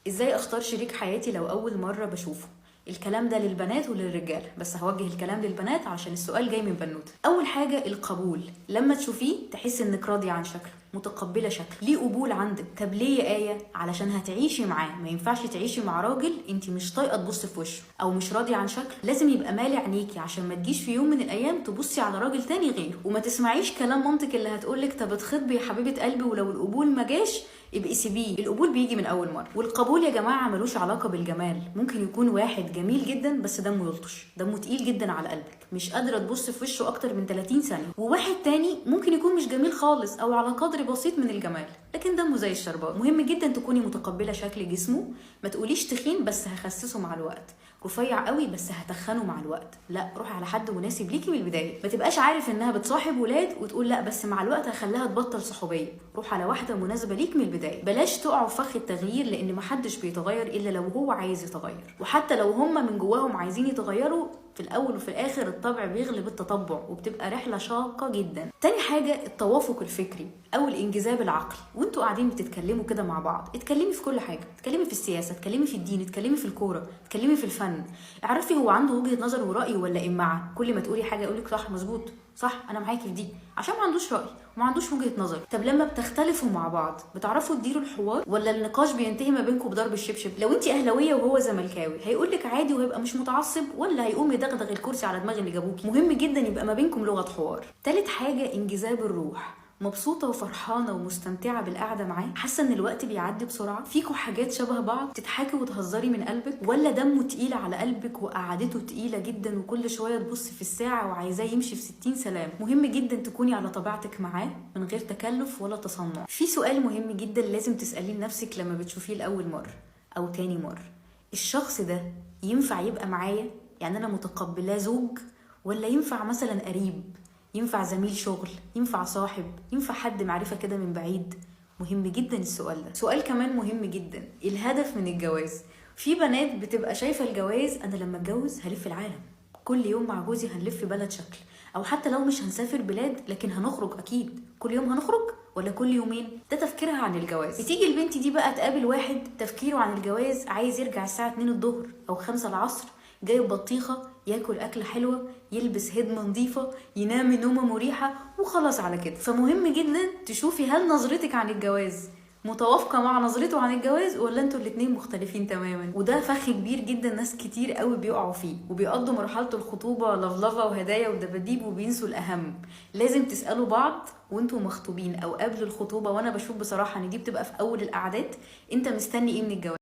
ازاي اختار شريك حياتي لو اول مرة بشوفه؟ الكلام ده للبنات وللرجال، بس هوجه الكلام للبنات عشان السؤال جاي من بنوته. اول حاجة القبول، لما تشوفيه تحس انك راضية عن شكله، متقبلة شكله، ليه قبول عندك. طب ليه يا آية؟ علشان هتعيشي معاه. ما ينفعش تعيشي مع راجل انت مش طايقة تبصي في وشه او مش راضية عن شكله. لازم يبقى مالي عينيكي عشان ما تجيش في يوم من الايام تبصي على راجل تاني غيره. وما تسمعيش كلام مامتك اللي هتقولك طب اتخطبي يا حبيبة قلبي ولو القبول ما جاش يبقى سيبيه. القبول بيجي من اول مره. والقبول يا جماعه ملوش علاقه بالجمال. ممكن يكون واحد جميل جدا بس دمه يلطش، دمه تقيل جدا على قلبك، مش قادره تبص في وشه اكتر من 30 ثانيه. وواحد تاني ممكن يكون مش جميل خالص او على قدر بسيط من الجمال لكن دمه زي الشربات. مهم جدا تكوني متقبله شكل جسمه. ما تقوليش تخين بس هخسسه مع الوقت، رفيع قوي بس هتخنه مع الوقت. لا، روح على حد مناسب ليكي من البدايه. ما تبقاش عارف انها بتصاحب ولاد وتقول لا بس مع الوقت هخليها تبطل صحوبيه. روح على واحده مناسبه ليك من البدايه. بلاش تقعوا في فخ التغيير، لان محدش بيتغير الا لو هو عايز يتغير. وحتى لو هم من جواهم عايزين يتغيروا، في الاول وفي الاخر الطبع بيغلب التطبع وبتبقى رحله شاقه جدا. تاني حاجه التوافق الفكري او الانجذاب العقلي. وانتوا قاعدين بتتكلموا كده مع بعض، اتكلمي في كل حاجه. اتكلمي في السياسه، اتكلمي في الدين، اتكلمي في الكوره، اتكلمي في الفن. اعرفي هو عنده وجهه نظر ورأي ولا امعه. كل ما تقولي حاجه يقولك صح مظبوط، صح انا معاكي في دي، عشان ما عندوش رأي وما عندوش وجهه نظر. طب لما بتختلفوا مع بعض بتعرفوا تديروا الحوار ولا النقاش بينتهي ما بينكم بضرب الشبشب؟ لو انت اهلاويه وهو زملكاوي هيقولك عادي وهيبقى مش متعصب، ولا هيقوم يدغدغ الكرسي على دماغ اللي جابوكي؟ مهم جدا يبقى ما بينكم لغه حوار. تالت حاجه انجذاب الروح. مبسوطه وفرحانه ومستمتعه بالقعده معاه، حاسه ان الوقت بيعدي بسرعه، فيكوا حاجات شبه بعض، تضحكي وتهزري من قلبك، ولا دمه تقيل على قلبك وقعدته تقيله جدا وكل شويه تبصي في الساعه وعايزاه يمشي في 60 سلام. مهم جدا تكوني على طبيعتك معاه من غير تكلف ولا تصنع. في سؤال مهم جدا لازم تساليه لنفسك لما بتشوفيه لاول مره او تاني مره: الشخص ده ينفع يبقى معايا؟ يعني انا متقبلاه زوج، ولا ينفع مثلا قريب، ينفع زميل شغل، ينفع صاحب، ينفع حد معرفة كده من بعيد؟ مهم جدا السؤال ده. سؤال كمان مهم جدا: الهدف من الجواز. في بنات بتبقى شايفة الجواز انا لما اتجوز هلف العالم، كل يوم مع جوزي هنلف بلد شكل، او حتى لو مش هنسافر بلاد لكن هنخرج اكيد. كل يوم هنخرج ولا كل يومين؟ ده تفكيرها عن الجواز. بتيجي البنت دي بقى تقابل واحد تفكيره عن الجواز عايز يرجع الساعة 2 الظهر او 5 العصر، جايب بطيخة، ياكل أكلة حلوة، يلبس هدمة نظيفة، ينام نومة مريحة وخلاص على كده. فمهم جدا تشوفي هل نظرتك عن الجواز متوافقة مع نظرته عن الجواز ولا انتوا الاتنين مختلفين تماما. وده فخ كبير جدا ناس كتير قوي بيقعوا فيه وبيقضوا مرحلة الخطوبة لفلفة وهدايا ودباديب وبينسوا الأهم. لازم تسألوا بعض وانتوا مخطوبين أو قبل الخطوبة. وانا بشوف بصراحة ان دي بتبقى في أول القعدات: انت مستني ايه من الجواز؟